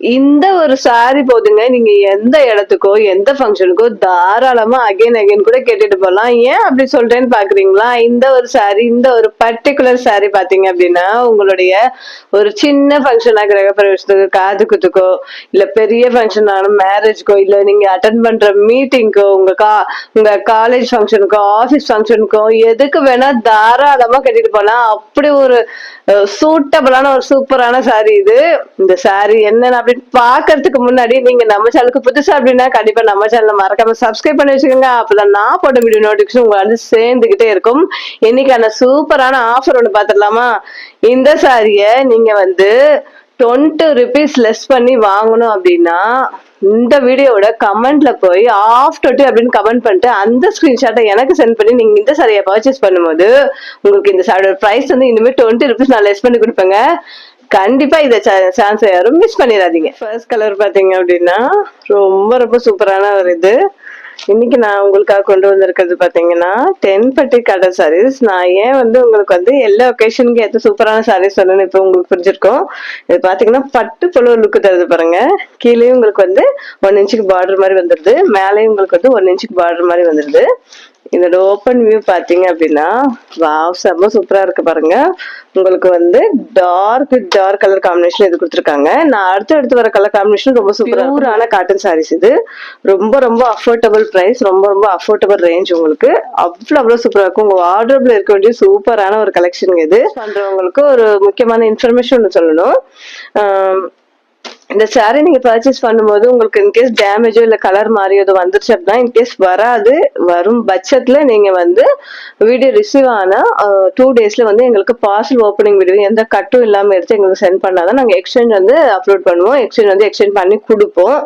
இந்த ஒரு சாரி போதுங்க. நீங்க எந்த இடத்துக்கோ, எந்த ஃபங்ஷனுக்கோ தாராளமா அகைன் அகைன் கூட கேட்டுட்டு போலாம். ஏன் அப்படி சொல்றேன்னு பார்க்குறீங்களா? இந்த ஒரு சாரி, இந்த ஒரு பர்ட்டிகுலர் சாரி பார்த்தீங்க அப்படின்னா, உங்களுடைய ஒரு சின்ன ஃபங்ஷனா கிரகப்பிரவேசத்துக்கு, காது குத்துக்கோ, இல்ல பெரிய ஃபங்ஷனான மேரேஜ்க்கோ, இல்ல நீங்க அட்டெண்ட் பண்ற மீட்டிங்க்கோ, உங்க காலேஜ் ஃபங்ஷனுக்கோ, ஆஃபீஸ் ஃபங்ஷனுக்கோ எதுக்கு வேணா தாராளமா கட்டிட்டு போலாம். அப்படி ஒரு சூட்டபிளான ஒரு சூப்பரான சாரி இது. இந்த சாரி என்னன்னு அப்படின்னு பாக்குறதுக்கு முன்னாடி நீங்க நம்ம சேனலுக்கு புதுசா அப்படின்னா கண்டிப்பா நம்ம சேனலை மறக்காம சப்ஸ்கிரைப் பண்ணி வச்சுக்கோங்க. அப்பதான் நான் போட்ட வீடியோ நோட்டிபிகேஷன் உங்களை வந்து சேர்ந்துகிட்டே இருக்கும். இன்னைக்கான சூப்பரான ஆஃபர் ஒண்ணு பாத்துடலாமா? இந்த சாரிய நீங்க வந்து 20 rupees லெஸ் பண்ணி வாங்கணும் அப்படின்னா இந்த வீடியோட கமெண்ட்ல போய் ஆஃப் 20 அப்படின்னு கமெண்ட் பண்ணிட்டு அந்த ஸ்கிரீன்ஷாட்டை எனக்கு சென்ட் பண்ணி நீங்க இந்த சாரியை பர்ச்சேஸ் பண்ணும்போது உங்களுக்கு இந்த சாரியோட பிரைஸ் வந்து இனிமே 20 rupees நான் லெஸ் பண்ணி கொடுப்பேங்க. கண்டிப்பா இத சான்ஸ் யாரும் மிஸ் பண்ணிடாதீங்க. ஃபர்ஸ்ட் கலர் பாத்தீங்க அப்படின்னா ரொம்ப ரொம்ப சூப்பரான ஒரு இது. இன்னைக்கு நான் உங்களுக்காக கொண்டு வந்திருக்கிறது பாத்தீங்கன்னா தென்பட்டி கடை சாரீஸ். நான் ஏன் வந்து உங்களுக்கு வந்து எல்லா ஒகேஷனுக்கு ஏற்ற சூப்பரான சாரீஸ் சொன்னேன்னு இப்ப உங்களுக்கு புரிஞ்சிருக்கும். இது பாத்தீங்கன்னா பட்டு போல லுக்கு தருது பாருங்க. கீழே உங்களுக்கு வந்து 1 inch பார்டர் மாதிரி வந்துருது, மேலேயும் உங்களுக்கு வந்து 1 inch பார்டர் மாதிரி வந்துருது. இதோட ஓப்பன் வியூ பாத்தீங்க அப்படின்னா வாவ் செம்ம சூப்பரா இருக்கு பாருங்க. உங்களுக்கு வந்து டார்க் கலர் காம்பினேஷன் இது கொடுத்துருக்காங்க. நான் அடுத்து வர கலர் காம்பினேஷன் ரொம்ப சூப்பரான காட்டன் சாரீஸ் இது. ரொம்ப ரொம்ப அஃபோர்டபுள் பிரைஸ், ரொம்ப ரொம்ப அஃபோர்டபுள் ரேஞ்ச். உங்களுக்கு அவ்வளவு சூப்பரா இருக்கும். உங்க வார்ட்ரோப்ல இருக்க வேண்டிய சூப்பரான ஒரு கலெக்ஷன் இது. பண்றவங்களுக்கு ஒரு முக்கியமான இன்ஃபர்மேஷன் ஒன்று சொல்லணும். இந்த சாரி நீங்க பர்ச்சேஸ் பண்ணும்போது உங்களுக்கு இன்கேஸ் டேமேஜோ இல்ல கலர் மாறியோ வந்துருச்சு அப்படின்னா, இன்கேஸ் வரும் பட்சத்துல நீங்க வந்து வீடியோ ரிசீவ் ஆனா 2 daysல வந்து எங்களுக்கு பார்சல் ஓப்பனிங் வீடியோ எந்த கட்டும் இல்லாம எடுத்து எங்களுக்கு சென்ட் பண்ணாதான் நாங்க எக்ஸ்சேஞ்ச் வந்து அப்லோட் பண்ணுவோம். எக்ஸ்சேஞ்ச் பண்ணி கொடுப்போம்.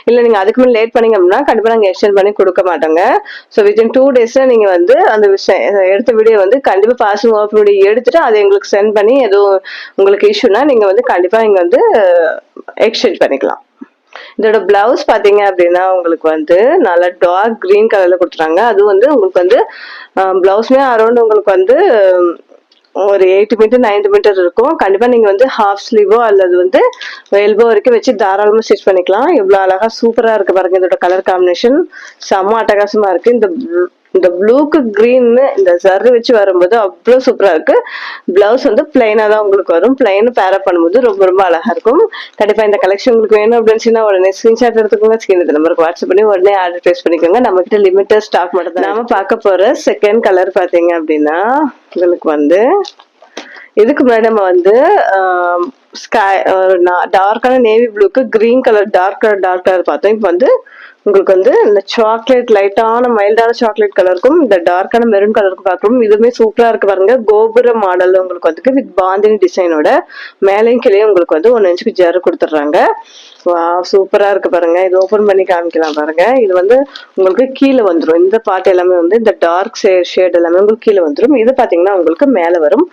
இல்ல நீங்க அதுக்கு மேல லேட் பண்ணீங்க அப்படின்னா கண்டிப்பா நாங்க எக்ஸ்சேஞ்ச் பண்ணி கொடுக்க மாட்டோங்க. ஸோ வித்தின் 2 daysல நீங்க வந்து அந்த எடுத்த வீடியோ வந்து கண்டிப்பா பார்சல் ஓப்பன் வீடியோ எடுத்துட்டு அதை எங்களுக்கு சென்ட் பண்ணி எதுவும் உங்களுக்கு இஷ்யூனா நீங்க வந்து கண்டிப்பா இங்க வந்து எக்ஸ்சேஞ்ச் பண்ணிக்கலாம். இதோட பிளவுஸ் பாத்தீங்க அப்படின்னா உங்களுக்கு வந்து நல்லா டார்க் கிரீன் கலர்ல கொடுத்துறாங்க. அது வந்து உங்களுக்கு வந்து பிளவுஸ்மே அரௌண்ட் உங்களுக்கு வந்து ஒரு 8 மீட்டர் 9 மீட்டர் இருக்கும். கண்டிப்பா நீங்க வந்து ஹாஃப் ஸ்லீவோ அல்லது வந்து எல்போ வரைக்கும் வச்சு தாராளமா ஸ்டிச் பண்ணிக்கலாம். இவ்வளவு அழகா சூப்பரா இருக்கு பாருங்க. இதோட கலர் காம்பினேஷன் செம்ம அட்டகாசமா இருக்கு. இந்த ப்ளூக்கு கிரீன் இந்த ஜர்ரு வச்சு வரும்போது அவ்வளவு சூப்பரா இருக்கு. பிளவுஸ் வந்து பிளைனா தான் உங்களுக்கு வரும். பிளைன் பேரப் பண்ணும்போது ரொம்ப ரொம்ப அழகா இருக்கும். கண்டிப்பா இந்த கலெக்ஷன் உங்களுக்கு வேணும் அப்படின்னு உடனே ஸ்கிரீன்ஷாட் எடுத்துக்கோங்க. ஸ்கிரீன் நம்பருக்கு வாட்ஸ்அப் பண்ணி உடனே ஆர்டர் பிளேஸ் பண்ணிக்கோங்க. நம்ம கிட்ட லிமிட்டட் ஸ்டாக் மட்டும் தான். நாம பார்க்க போற செகண்ட் கலர் பாத்தீங்க அப்படின்னா உங்களுக்கு வந்து இதுக்கு முன்னாடி நம்ம வந்து டார்க்கான நேவி ப்ளூக்கு கிரீன் கலர் டார்க் கலர் பார்த்தோம். இப்போ வந்து உங்களுக்கு வந்து இந்த சாக்லேட் லைட்டான மைல்டான சாக்லேட் கலருக்கும் இந்த டார்க்கான மெரூன் கலருக்கும் பார்க்கணும். இதுவுமே சூப்பரா இருக்கு பாருங்க. கோபுர மாடல் உங்களுக்கு வந்து வித் பாந்தினி டிசைனோட மேலையும் கீழே உங்களுக்கு வந்து 1 inch ஜரு கொடுத்துட்றாங்க. சூப்பரா இருக்கு பாருங்க. இது ஓபன் பண்ணி காமிக்கலாம் பாருங்க. இது வந்து உங்களுக்கு கீழே வந்துடும். இந்த பார்ட் எல்லாமே வந்து இந்த டார்க் ஷேட் எல்லாமே உங்களுக்கு கீழே வந்துடும். இது பாத்தீங்கன்னா உங்களுக்கு மேல வரும்.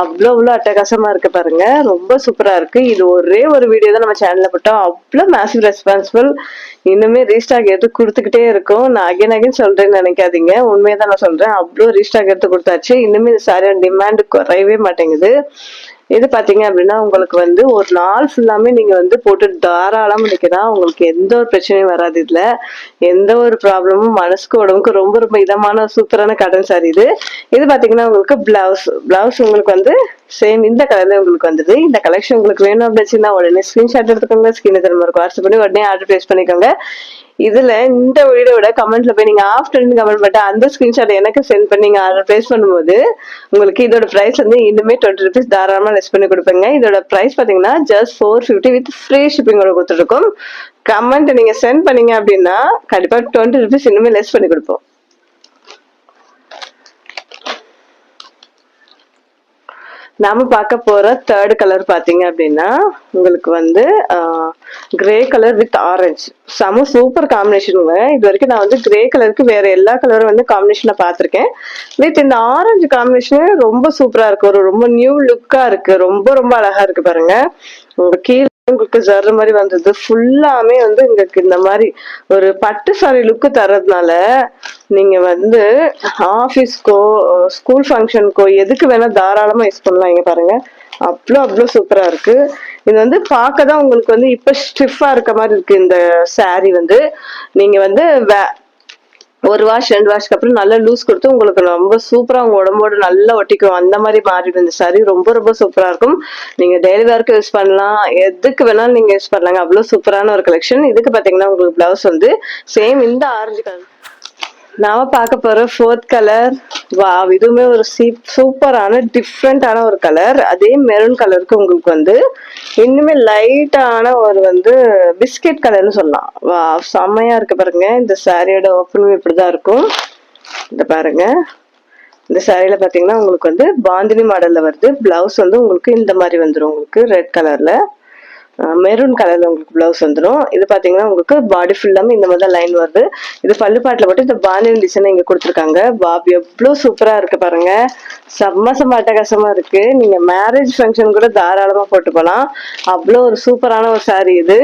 அவ்வளவு அட்டகாசமா இருக்கு பாருங்க. ரொம்ப சூப்பரா இருக்கு. இது ஒரே ஒரு வீடியோ தான் நம்ம சேனல்ல போட்டோம். அவ்வளவு மேசிவ் ரெஸ்பான்சிபிள். இன்னுமே ரீஸ்டாக் எடுத்து கொடுத்துக்கிட்டே இருக்கும். நான் அகைன் சொல்றேன்னு நினைக்காதீங்க. உண்மையதான் நான் சொல்றேன். அவ்வளவு ரீஸ்டாக் எடுத்து கொடுத்தாச்சு. இன்னுமே இந்த சாரியோட டிமாண்ட் குறையவே மாட்டேங்குது. இது பாத்தீங்க அப்படின்னா உங்களுக்கு வந்து ஒரு நாள் ஃபுல்லாமே நீங்க வந்து போட்டு தாராளமா நிக்கலாம். உங்களுக்கு எந்த ஒரு பிரச்சனையும் வராது. இதுல எந்த ஒரு ப்ராப்ளமும் மனசுக்கு உடம்புக்கு ரொம்ப ரொம்ப இதமான சூப்பரான காட்டன் சாரி இது. இது பாத்தீங்கன்னா உங்களுக்கு பிளவுஸ் உங்களுக்கு வந்து சேம் இந்த கலர்ல உங்களுக்கு வந்தது. இந்த கலெக்ஷன் உங்களுக்கு வேணும் அப்படின்னா உடனே ஸ்கிரீன்ஷாட் எடுத்துக்கோங்க. ஸ்கிரீன் நம்பருக்கு வாட்ஸ்அப் பண்ணி உடனே ஆர்டர் பிளேஸ் பண்ணிக்கோங்க. இதுல இந்த வீடியோட கமெண்ட்ல போய் நீங்க ஆஃப்டர் கமெண்ட் பண்ண அந்த ஸ்கிரீன்ஷாட் எனக்கு சென்ட் பண்ணி நீங்க ஆர்டர் பிளேஸ் பண்ணும்போது உங்களுக்கு இதோட பிரைஸ் வந்து இன்னுமே 20 rupees தாராளமா லெஸ் பண்ணி கொடுப்பேங்க. இதோட பிரைஸ் பாத்தீங்கன்னா ஜஸ்ட் 450 வித் ஃப்ரீ ஷிப்பிங்கோட கொடுத்துருக்கோம். கமெண்ட் நீங்க சென்ட் பண்ணீங்க அப்படின்னா கண்டிப்பா 20 rupees இன்னுமே லெஸ் பண்ணி கொடுப்போம். நாம பார்க்க போற தேர்ட் கலர் பாத்தீங்க அப்படின்னா உங்களுக்கு வந்து கிரே கலர் வித் ஆரஞ்சு. செம சூப்பர் காம்பினேஷனுங்க. இது வரைக்கும் நான் வந்து கிரே கலருக்கு வேற எல்லா கலரும் வந்து காம்பினேஷன்ல பாத்திருக்கேன். வித் இந்த ஆரஞ்சு காம்பினேஷன் ரொம்ப சூப்பரா இருக்கு. ஒரு ரொம்ப நியூ லுக்கா இருக்கு. ரொம்ப ரொம்ப அழகா இருக்கு பாருங்க. உங்க கீழே உங்களுக்கு ஜர்ரு மாதிரி வந்தது ஃபுல்லாமே வந்து உங்களுக்கு இந்த மாதிரி ஒரு பட்டு சாரி லுக்கு தர்றதுனால நீங்க வந்து ஆபீஸ்க்கோ ஸ்கூல் ஃபங்க்ஷனுக்கோ எதுக்கு வேணா தாராளமா யூஸ் பண்ணலாம். இங்க பாருங்க அவ்வளோ சூப்பரா இருக்கு. இது வந்து பார்க்கதான் உங்களுக்கு வந்து இப்ப ஸ்டிஃபா இருக்க மாதிரி இருக்கு இந்த saree வந்து. நீங்க வந்து ஒரு வாஷ் 2 வாஷ்க்கு அப்புறம் நல்லா லூஸ் கொடுத்து உங்களுக்கு ரொம்ப சூப்பரா உங்க உடம்போட நல்லா ஒட்டிக்கும். அந்த மாதிரி மாறிடும் இந்த saree. ரொம்ப ரொம்ப சூப்பரா இருக்கும். நீங்க டெய்லி வேர்க்கு யூஸ் பண்ணலாம், எதுக்கு வேணாலும் நீங்க யூஸ் பண்ணலாங்க. அவ்வளவு சூப்பரான ஒரு கலெக்ஷன். இதுக்கு பாத்தீங்கன்னா உங்களுக்கு பிளவுஸ் வந்து சேம் இந்த ஆரஞ்சு கலர். நாம பார்க்க போற 4th கலர். வாவ், இதுவுமே ஒரு சூப்பரான டிஃப்ரெண்டான ஒரு கலர். அதே மெரூன் கலருக்கு உங்களுக்கு வந்து இன்னுமே லைட்டான ஒரு வந்து பிஸ்கெட் கலர்னு சொல்லலாம். வாவ், செம்மையா இருக்கு பாருங்க. இந்த சாரியோட ஓப்பனும் இப்படிதான் இருக்கும். இந்த பாருங்க, இந்த சாரியில பாத்தீங்கன்னா உங்களுக்கு வந்து பாந்தினி மாடல்ல வருது. பிளவுஸ் வந்து உங்களுக்கு இந்த மாதிரி வந்துடும். உங்களுக்கு ரெட் கலர்ல மெரூன் கலர்ல உங்களுக்கு பிளவுஸ் வந்துடும். இது பாத்தீங்கன்னா உங்களுக்கு பாடி ஃபுல்லாமே இந்த மாதிரி லைன் வருது. இது பல்லு பாட்டுல மட்டும் இந்த பாந்தினி டிசைன் இங்க கொடுத்துருக்காங்க. பாப், எவ்வளவு சூப்பரா இருக்கு பாருங்க. செம்ம அட்டகாசமா இருக்கு. நீங்க மேரேஜ் ஃபங்க்ஷன் கூட தாராளமா போட்டு போலாம். அவ்வளோ ஒரு சூப்பரான ஒரு சாரி இது.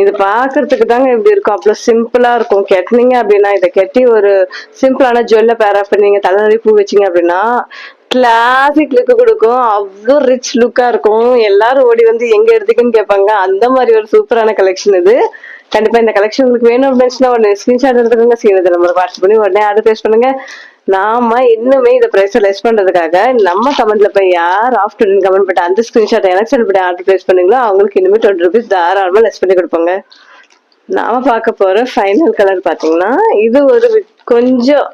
இது பாக்குறதுக்கு தாங்க எப்படி இருக்கும், அவ்வளவு சிம்பிளா இருக்கும். கெட்டினீங்க அப்படின்னா, இதை கெட்டி ஒரு சிம்பிளான ஜுவல்ல பேர் ஆஃப் பண்ணி நீங்க தலைநறி பூ வச்சீங்க அப்படின்னா கிளாசிக் லுக் கொடுக்கும். அவ்வளோ ரிச் லுக்கா இருக்கும். எல்லாரும் ஓடி வந்து எங்க எடுத்துக்குன்னு கேட்பாங்க. அந்த மாதிரி ஒரு சூப்பரான கலெக்ஷன் இது. கண்டிப்பா இந்த கலெக்ஷன் உங்களுக்கு வேணும் அப்படின்னா உடனே ஸ்கிரீன்ஷாட் எடுத்துக்கோங்க. சீனது நம்பருக்கு வாட்ஸ்அப் பண்ணி உடனே ஆர்டர் பிளேஸ் பண்ணுங்க. நாம இன்னுமே இந்த பிரைஸ் லெஸ் பண்றதுக்காக நம்ம கமெண்ட்ல போய் யார் ஆஃப்டர்நூன் கமெண்ட் பண்ணி அந்த ஸ்கிரீன்ஷாட் எனக்கு சென்ட் பண்ணி ஆர்டர் பிளேஸ் பண்ணீங்களோ அவங்களுக்கு இன்னுமே 20 rupees தாராளமா லெஸ் பண்ணி கொடுப்பாங்க. நாம பார்க்க போற ஃபைனல் கலர் பாத்தீங்கன்னா இது ஒரு கொஞ்சம்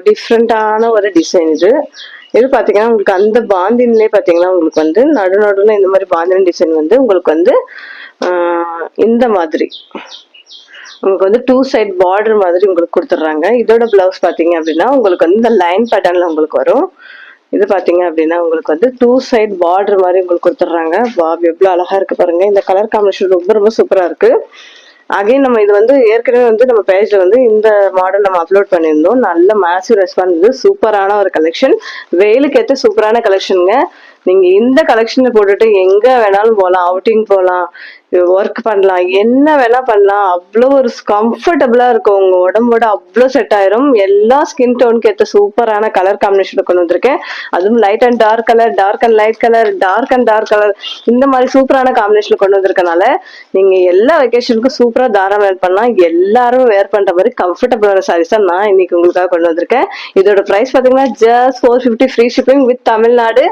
டிஃப்ரெண்டான ஒரு டிசைன். இது பாத்தீங்கன்னா உங்களுக்கு அந்த பாந்தின்லயே பாத்தீங்கன்னா உங்களுக்கு வந்து நடுநடுல இந்த மாதிரி பாந்தின் டிசைன் வந்து உங்களுக்கு வந்து இந்த மாதிரி உங்களுக்கு வந்து 2 சைட் பார்டர் மாதிரி உங்களுக்கு கொடுத்துட்றாங்க. இதோட பிளவுஸ் பாத்தீங்க அப்படின்னா உங்களுக்கு வந்து இந்த லைன் பேட்டர்ன்ல உங்களுக்கு வரும். இது பாத்தீங்க அப்படின்னா உங்களுக்கு வந்து 2 சைட் பார்டர் மாதிரி உங்களுக்கு கொடுத்துட்றாங்க. பாப், எவ்வளவு அழகா இருக்கு பாருங்க. இந்த கலர் காம்பினேஷன் ரொம்ப ரொம்ப சூப்பரா இருக்கு. அகைன் நம்ம இது வந்து ஏற்கனவே வந்து நம்ம பேஜ்ல வந்து இந்த மாடல் நம்ம அப்லோட் பண்ணியிருந்தோம். நல்ல மேசிவ் ரெஸ்பான்ஸ். சூப்பரான ஒரு கலெக்ஷன், வெயிலுக்கு ஏற்ற சூப்பரான கலெக்ஷனுங்க. நீங்க இந்த கலெக்ஷனை போட்டுட்டு எங்க வேணாலும் போகலாம், அவுட்டிங் போகலாம், ஒர்க் பண்ணலாம், என்ன வேணா பண்ணலாம். அவ்வளோ ஒரு கம்ஃபர்டபுளா இருக்கும். உங்க உடம்போட அவ்வளோ செட் ஆயிரும். எல்லா ஸ்கின் டோனுக்கு ஏற்ற சூப்பரான கலர் காம்பினேஷன் கொண்டு வந்திருக்கேன். அதுவும் light and dark colour, dark and light colour, dark and dark colour, இந்த மாதிரி சூப்பரான காம்பினேஷன் கொண்டு வந்திருக்கனால நீங்க எல்லா வெக்கேஷனுக்கும் சூப்பரா தாராளம் வேர் பண்ணலாம். எல்லாரும் வேர் பண்ற மாதிரி கம்ஃபர்டபுளான சாரீஸ் தான் நான் இன்னைக்கு உங்களுக்காக கொண்டு வந்திருக்கேன். இதோட பிரைஸ் பாத்தீங்கன்னா just 450 free shipping with Tamil Nadu.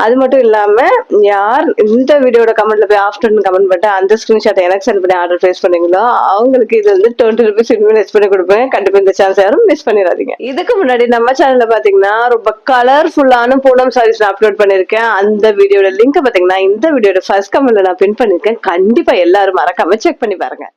அது மட்டும் இல்லாம யார் இந்த வீடியோட கமெண்ட்ல போய் ஆஃப்டர்நூன் கமெண்ட் பண்ணிட்டு அந்த ஸ்கிரீன்ஷாட் எனக்கு சென்ட் பண்ணி ஆர்டர் பிளேஸ் பண்ணீங்களோ அவங்களுக்கு இது வந்து 20 rupees லெஸ் பண்ணி கொடுப்பேன். கண்டிப்பா இந்த சான்ஸ் யாரும் மிஸ் பண்ணிடாதீங்க. இதுக்கு முன்னாடி நம்ம சேனல்ல பாத்தீங்கன்னா ரொம்ப கலர்ஃபுல்லான பூனம் சாரீஸ் அப்லோட் பண்ணிருக்கேன். அந்த வீடியோட லிங்க் பாத்தீங்கன்னா இந்த வீடியோட ஃபர்ஸ்ட் கமெண்ட்ல நான் பின் பண்ணிருக்கேன். கண்டிப்பா எல்லாரும் மறக்காம செக் பண்ணி பாருங்க.